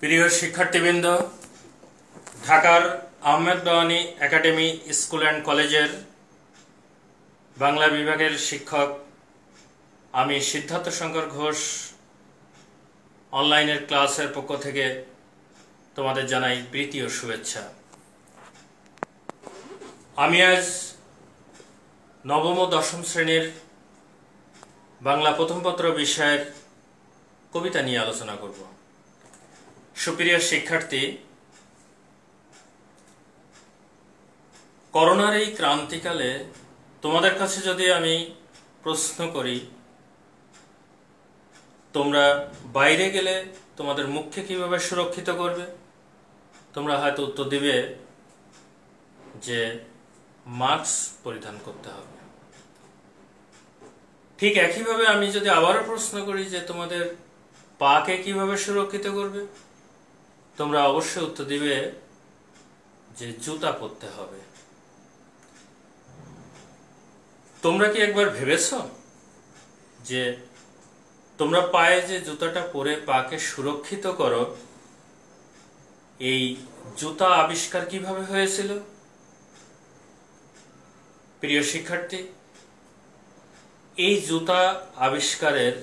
প্রিয় শিক্ষার্থীবৃন্দ, ঢাকার Ahmed Bawani academy school and কলেজের বাংলা বিভাগের শিক্ষক আমি সিদ্ধার্থ শঙ্কর ঘোষ অনলাইনের ক্লাসের পক্ষ থেকে তোমাদের জানাই প্রীতি ও শুভেচ্ছা। আমি আজ নবম ও দশম শ্রেণীর বাংলা প্রথম পত্র বিষয়ের কবিতা নিয়ে আলোচনা করব। সুপ্রিয় শিক্ষার্থী, করোনার এই ক্রান্তিকালে তোমাদের কাছে যদি আমি প্রশ্ন করি, তোমরা বাইরে গেলে তোমাদের মুখকে কিভাবে সুরক্ষিত করবে, তোমরা হয়তো উত্তর দিবে যে মাস্ক পরিধান করতে হবে। ঠিক একইভাবে আমি যদি আবারও প্রশ্ন করি যে তোমাদের পাকে কিভাবে সুরক্ষিত করবে, তোমরা অবশ্যই উত্তর দিবে যে জুতা পরতে হবে। তোমরা কি একবার ভেবেছ যে তোমরা পায়ে যে জুতাটা পরে পাকে সুরক্ষিত করো, এই জুতা আবিষ্কার কিভাবে হয়েছিল? প্রিয় শিক্ষার্থী, এই জুতা আবিষ্কারের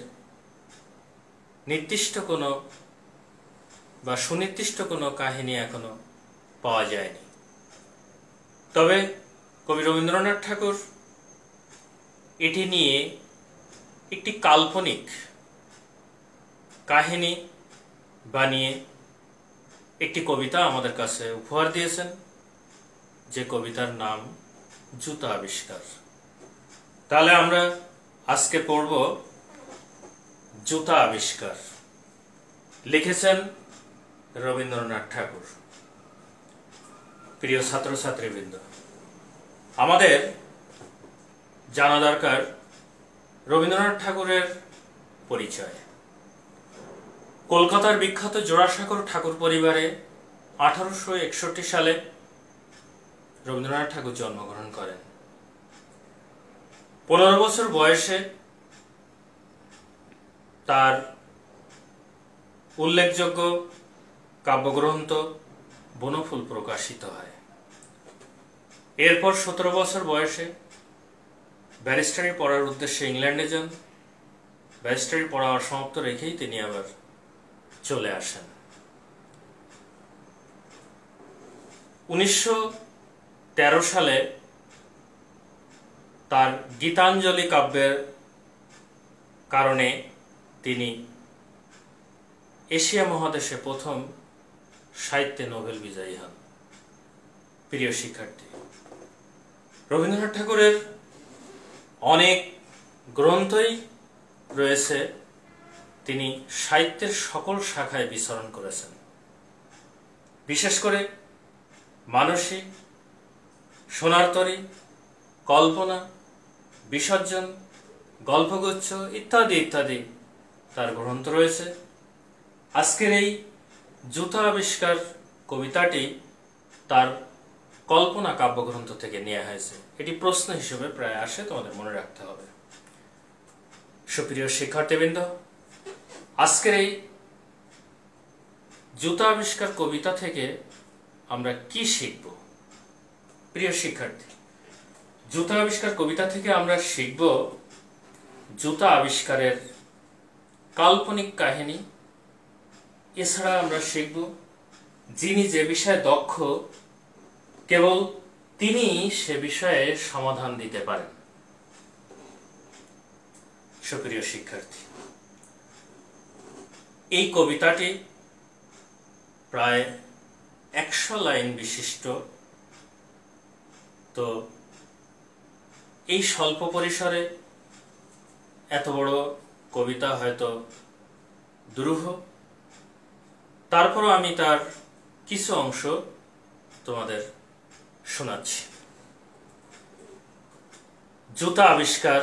নির্দিষ্ট কোনো বা সুনির্দিষ্ট কোনো কাহিনী এখনো পাওয়া যায়নি। তবে কবি রবীন্দ্রনাথ ঠাকুর এটি নিয়ে একটি কাল্পনিক কাহিনী বানিয়ে একটি কবিতা আমাদের কাছে উপহার দিয়েছেন, যে কবিতার নাম জুতা আবিষ্কার। তাহলে আমরা আজকে পড়ব জুতা আবিষ্কার। লিখেছেন রবীন্দ্রনাথ ঠাকুর। প্রিয় ছাত্রছাত্রীবৃন্দ, আমাদের জানা দরকার রবীন্দ্রনাথ ঠাকুরের পরিচয়। কলকাতার বিখ্যাত জোড়াসাঁকোর ঠাকুর পরিবারে 1861 সালে রবীন্দ্রনাথ ঠাকুর জন্মগ্রহণ করেন। 15 বছর বয়সে তার উল্লেখযোগ্য কাব্যগ্রন্থ বনফুল প্রকাশিত হয়। এরপর 17 বছর বয়সে ব্যারিস্টারি পড়ার উদ্দেশ্যে ইংল্যান্ডে যান। ব্যারিস্টারি পড়া অসমাপ্ত রেখেই তিনি আবার চলে আসেন। 1913 সালে তার গীতাঞ্জলি কাব্যের কারণে তিনি এশিয়া মহাদেশে প্রথম সাহিত্যে নোবেল বিজয়ী হন। প্রিয় শিক্ষার্থী, রবীন্দ্রনাথ ঠাকুরের অনেক গ্রন্থই রয়েছে, তিনি সাহিত্যের সকল শাখায় বিচরণ করেছেন। বিশেষ করে মানসিক, সোনার তরী, কল্পনা, বিসর্জন, গল্পগুচ্ছ ইত্যাদি ইত্যাদি তার গ্রন্থ রয়েছে। আজকের এই জুতা আবিষ্কার কবিতাটি তার কল্পনা কাব্যগ্রন্থ থেকে নেওয়া হয়েছে। এটি প্রশ্ন হিসেবে প্রায় আসে, তোমাদের মনে রাখতে হবে। সুপ্রিয় শিক্ষার্থীবৃন্দ, আজকের এই জুতা আবিষ্কার কবিতা থেকে আমরা কি শিখব? প্রিয় শিক্ষার্থী, জুতা আবিষ্কার কবিতা থেকে আমরা শিখব জুতা আবিষ্কারের কাল্পনিক কাহিনী। এছাড়া আমরা শিখব যিনি যে বিষয়ে দক্ষ, কেবল তিনি সে বিষয়ে সমাধান দিতে পারেন। সুপ্রিয় শিক্ষার্থী, এই কবিতাটি প্রায় 100 লাইন বিশিষ্ট। তো এই স্বল্প পরিসরে এত বড় কবিতা হয়তো দুরূহ, তারপরও আমি তার কিছু অংশ তোমাদের শোনাচ্ছি। জুতা আবিষ্কার,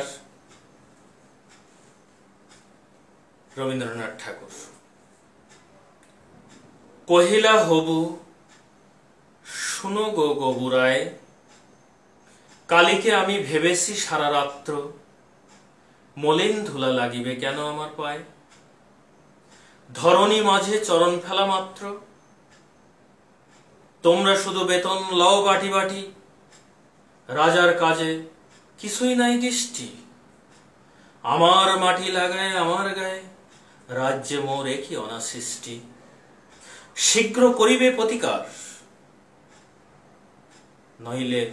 রবীন্দ্রনাথ ঠাকুর। কহিলা হবু শুনো গো গবুরায়, কালিকে আমি ভেবেছি সারা রাত্র, মলিন ধুলা লাগিবে কেন আমার পায়ে। ধরণী মাঝে চরণ ফেলা মাত্র তোমরা শুধু বেতন লও বাটি বাটি, রাজার কাজে কিছুই নাই দৃষ্টি। আমার মাটি লাগায় আমার গায়ে, রাজ্যে মোর একই অনাসৃষ্টি। শীঘ্র করিবে প্রতিকার, নইলে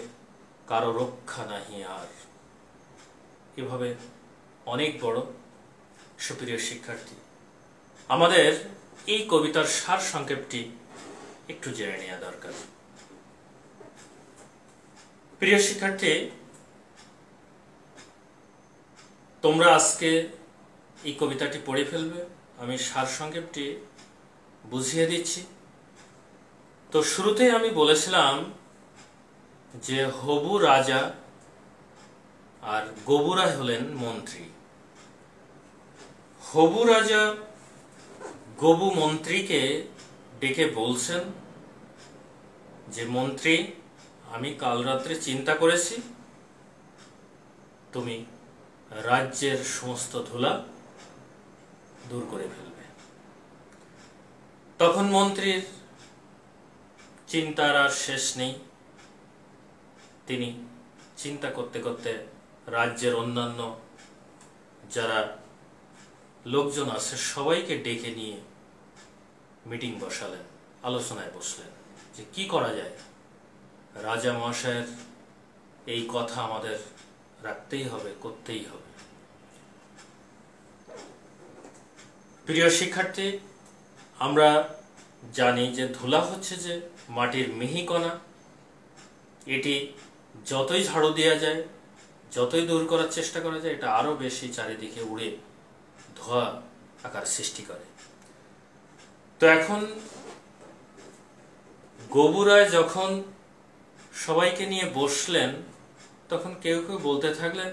কারো রক্ষা নাহি আর। এভাবে অনেক বড়। সুপ্রিয় শিক্ষার্থী, আমাদের এই কবিতার সার সংক্ষেপটি একটু জেনে নেওয়া দরকার। প্রিয় শিক্ষার্থী, তোমরা আজকে এই কবিতাটি পড়ে ফেলবে, আমি সার সংক্ষেপটি বুঝিয়ে দিচ্ছি। তো শুরুতেই আমি বলেছিলাম যে হবু রাজা আর গবুরাই হলেন মন্ত্রী। হবু রাজা গবু মন্ত্রীকে ডেকে বলছেন যে মন্ত্রী, আমি কাল রাত্রে চিন্তা করেছি তুমি রাজ্যের সমস্ত ধুলা দূর করে ফেলবে। তখন মন্ত্রীর চিন্তার আর শেষ নেই। তিনি চিন্তা করতে করতে রাজ্যের অন্যান্য যারা লোকজন আছে সবাইকে ডেকে নিয়ে মিটিং বসালেন, আলোচনায় বসলেন যে কি করা যায়। রাজা মহাশয়ের এই কথা আমাদের রাখতেই হবে, করতেই হবে। প্রিয় শিক্ষার্থী, আমরা জানি যে ধুলা হচ্ছে যে মাটির মিহি কণা। এটি যতই ঝাড়ু দেওয়া যায়, যতই দূর করার চেষ্টা করা যায়, এটা আরো বেশি চারিদিকে উড়ে ধোঁয়া আকার সৃষ্টি করে। তো এখন গবুরায় যখন সবাইকে নিয়ে বসলেন, তখন কেউ কেউ বলতে থাকলেন,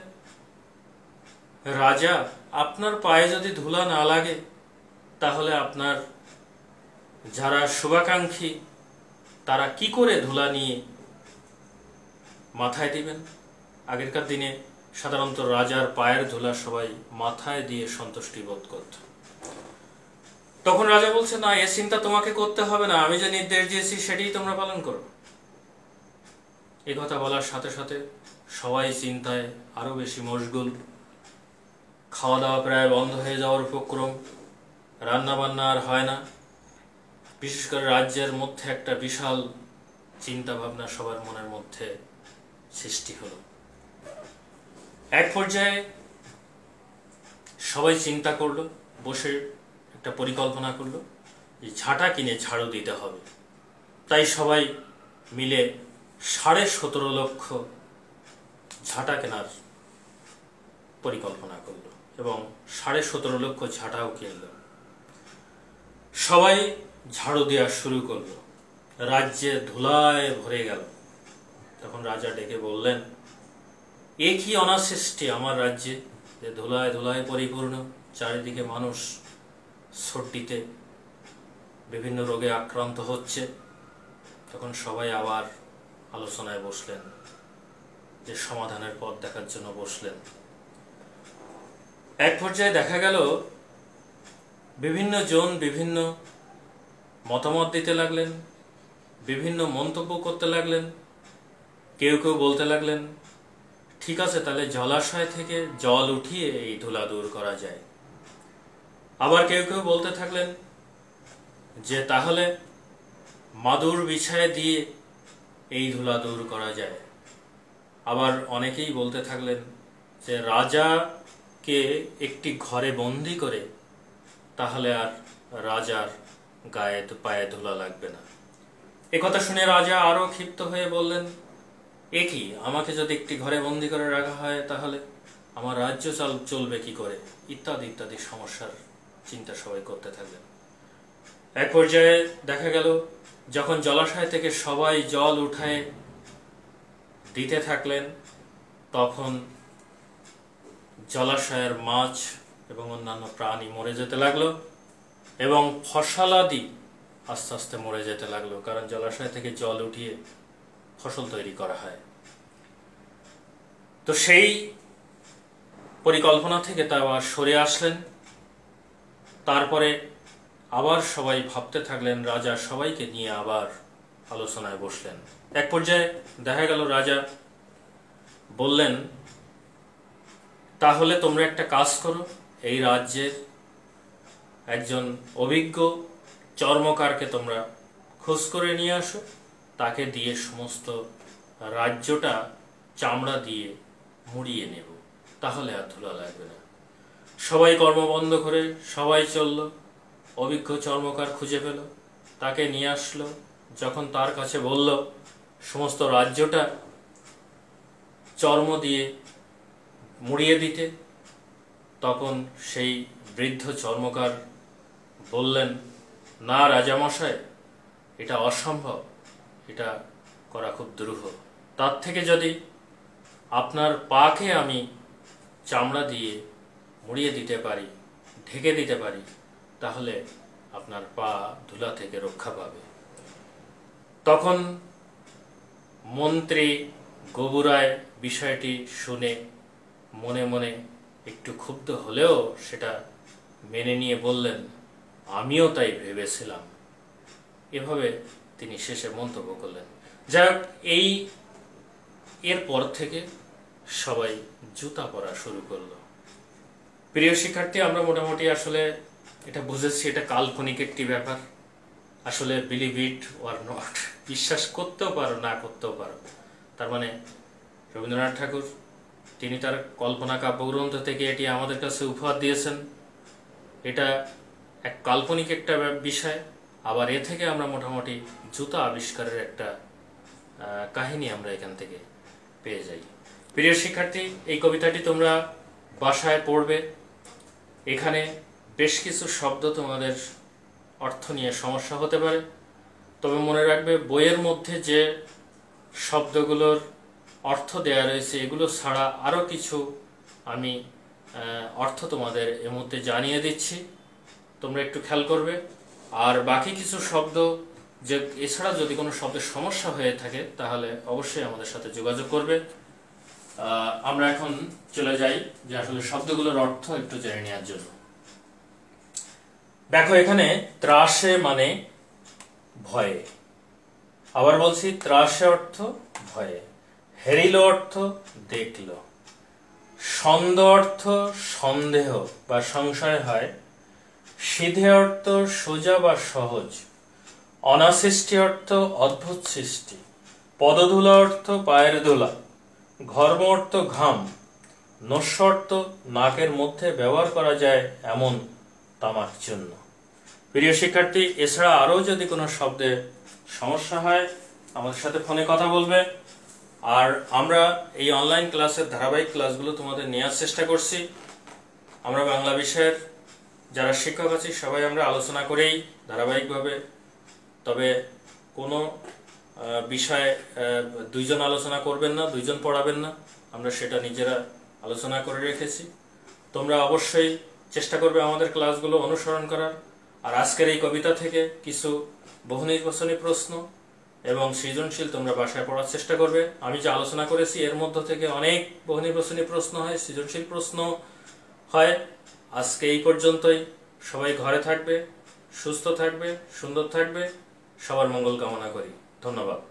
রাজা, আপনার পায়ে যদি ধুলা না লাগে তাহলে আপনার যারা শুভাকাঙ্ক্ষী তারা কি করে ধুলা নিয়ে মাথায় দিবেন? আগেরকার দিনে সাধারণত রাজার পায়ের ধুলা সবাই মাথায় দিয়ে সন্তুষ্টি বোধ করত। তখন রাজা বলছে, না, এ চিন্তা তোমাকে করতে হবে না, আমি যে নির্দেশ দিয়েছি সেটাই তোমরা পালন করো। এ কথা বলার সাথে সাথে সবাই চিন্তায় আরো বেশি মশগুল। খাওয়া দাওয়া প্রায় বন্ধ হয়ে যাওয়ার উপক্রম, রান্না বান্না আর হয় না। বিশেষ করে রাজ্যের মধ্যে একটা বিশাল চিন্তা ভাবনা সবার মনের মধ্যে সৃষ্টি হলো। এক পর্যায়ে সবাই চিন্তা করলো, বসে একটা পরিকল্পনা করলো যে ঝাঁটা কিনে ঝাড়ু দিতে হবে। তাই সবাই মিলে 17.5 লক্ষ ঝাঁটা কেনার পরিকল্পনা করলো এবং 17.5 লক্ষ ঝাঁটাও কিনলো। সবাই ঝাড়ু দেওয়া শুরু করলো, রাজ্যে ধুলায় ভরে গেল। তখন রাজা ডেকে বললেন, এ কি অনাসৃষ্টি আমার রাজ্যে, যে ধুলায় ধুলায় পরিপূর্ণ, চারিদিকে মানুষ সর্দিতে বিভিন্ন রোগে আক্রান্ত হচ্ছে। তখন সবাই আবার আলোচনায় বসলেন, যে সমাধানের পথ দেখার জন্য বসলেন। এক পর্যায়ে দেখা গেল বিভিন্ন জন বিভিন্ন মতামত দিতে লাগলেন, বিভিন্ন মন্তব্য করতে লাগলেন। কেউ কেউ বলতে লাগলেন, ঠিক আছে, তাহলে জলাশয় থেকে জল উঠিয়ে এই ধুলা দূর করা যায়। আবার কেউ কেউ বলতে থাকলেন যে তাহলে মাদুর বিছায় দিয়ে এই ধুলা দূর করা যায়। আবার অনেকেই বলতে থাকলেন যে রাজাকে একটি ঘরে বন্দি করে তাহলে আর রাজার গায়ে পায়ে ধুলা লাগবে না। একথা শুনে রাজা আরো ক্ষিপ্ত হয়ে বললেন, এ কি, আমাকে যদি একটি ঘরে বন্দি করে রাখা হয় তাহলে আমার রাজ্য চলবে কি করে, ইত্যাদি ইত্যাদি সমস্যার চিন্তা সবাই করতে থাকলেন। এক পর্যায়ে দেখা গেল যখন জলাশয় থেকে সবাই জল উঠায় দিতে থাকলেন, তখন জলাশয়ের মাছ এবং অন্যান্য প্রাণী মরে যেতে লাগলো এবং ফসলাদি আস্তে আস্তে মরে যেতে লাগলো, কারণ জলাশয় থেকে জল উঠিয়ে ফসল তৈরি করা হয়। তো সেই পরিকল্পনা থেকে তারা সরে আসলেন। তারপরে আবার সবাই ভাবতে থাকলেন, রাজা সবাইকে নিয়ে আবার আলোচনায় বসলেন। এক পর্যায়ে দেখা গেল রাজা বললেন, তাহলে তোমরা একটা কাজ করো, এই রাজ্যের একজন অভিজ্ঞ চর্মকারকে তোমরা খোঁজ করে নিয়ে আসো, তাকে দিয়ে সমস্ত রাজ্যটা চামড়া দিয়ে মুড়িয়ে নেব, তাহলে আর ধুলা লাগবে না। সবাই কর্ম বন্ধ করে সবাই চলল, অভিজ্ঞ চর্মকার খুঁজে পেল, তাকে নিয়ে আসলো। যখন তার কাছে বলল সমস্ত রাজ্যটা চর্ম দিয়ে মুড়িয়ে দিতে, তখন সেই বৃদ্ধ চর্মকার বললেন, না রাজামশাই, এটা অসম্ভব, এটা করা খুব দুরূহ। তার থেকে যদি আপনার পাকে আমি চামড়া দিয়ে মুড়িয়ে দিতে পারি, ঢেকে দিতে পারি, তাহলে আপনার পা ধুলা থেকে রক্ষা পাবে। তখন মন্ত্রী গবুরায় বিষয়টি শুনে মনে মনে একটু ক্ষুব্ধ হলেও সেটা মেনে নিয়ে বললেন, আমিও তাই ভেবেছিলাম। এভাবে তিনি শেষে মন্তব্য করলেন। যাই হোক, এরপর থেকে সবাই জুতা পরা শুরু করলো। প্রিয় শিক্ষার্থী, আমরা মোটামুটি আসলে এটা বুঝেছি, এটা কাল্পনিক একটি ব্যাপার। আসলে বিলিভ ইট অর নট, বিশ্বাস করতেও পারো না করতেও পারো। তার মানে রবীন্দ্রনাথ ঠাকুর তিনি তার কল্পনা কাব্যগ্রন্থ থেকে এটি আমাদের কাছে উপহার দিয়েছেন। এটা এক কাল্পনিক একটা বিষয়, আবার এ থেকে আমরা মোটামুটি জুতা আবিষ্কারের একটা কাহিনী আমরা এখান থেকে পেয়ে যাই। প্রিয় শিক্ষার্থী, এই কবিতাটি তোমরা বাসায় পড়বে। এখানে বেশ কিছু শব্দ তোমাদের অর্থ নিয়ে সমস্যা হতে পারে, তবে মনে রাখবে বইয়ের মধ্যে যে শব্দগুলোর অর্থ দেয়া রয়েছে এগুলো ছাড়া আরও কিছু আমি অর্থ তোমাদের এর মধ্যে জানিয়ে দিচ্ছি, তোমরা একটু খেয়াল করবে। আর বাকি কিছু শব্দ যে এছাড়া যদি কোনো শব্দের সমস্যা হয়ে থাকে তাহলে অবশ্যই আমাদের সাথে যোগাযোগ করবে। আমরা এখন চলে যাই যে আসলে শব্দগুলোর অর্থ একটু জেনে নেওয়ার জন্য। দেখো, এখানে ত্রাসে মানে ভয়ে, আবার বলছি ত্রাসে অর্থ ভয়ে, হেরিল অর্থ দেখল, সন্দেহ অর্থ সন্দেহ বা সংশয় হয়, সিধে অর্থ সোজা বা সহজ, অনাসৃষ্টি অর্থ অদ্ভুত সৃষ্টি, পদধূলা অর্থ পায়ের ধুলা, ঘর্ম অর্থ ঘাম, নস্য অর্থ নাকের মধ্যে ব্যবহার করা যায় এমন তামাক জন্য। প্রিয় শিক্ষার্থী, এছাড়া আরও যদি কোনো শব্দে সমস্যা হয় আমাদের সাথে ফোনে কথা বলবে। আর আমরা এই অনলাইন ক্লাসের ধারাবাহিক ক্লাসগুলো তোমাদের নেওয়ার চেষ্টা করছি। আমরা বাংলা বিষয়ের যারা শিক্ষক আছি সবাই আমরা আলোচনা করেই ধারাবাহিকভাবে, তবে কোনো বিষয়ে দুইজন আলোচনা করবেন না, দুইজন পড়াবেন না, আমরা সেটা নিজেরা আলোচনা করে রেখেছি। তোমরা অবশ্যই চেষ্টা করবে আমাদের ক্লাসগুলো অনুসরণ করার। আর আজকের এই কবিতা থেকে কিছু বহু নির্বাচনী প্রশ্ন এবং সৃজনশীল তোমরা বাসায় পড়ার চেষ্টা করবে। আমি যে আলোচনা করেছি এর মধ্য থেকে অনেক বহু নির্বাচনী প্রশ্ন হয়, সৃজনশীল প্রশ্ন হয়। আজকে এই পর্যন্তই। সবাই ঘরে থাকবে, সুস্থ থাকবে, সুন্দর থাকবে, সবার মঙ্গল কামনা করি। ধন্যবাদ।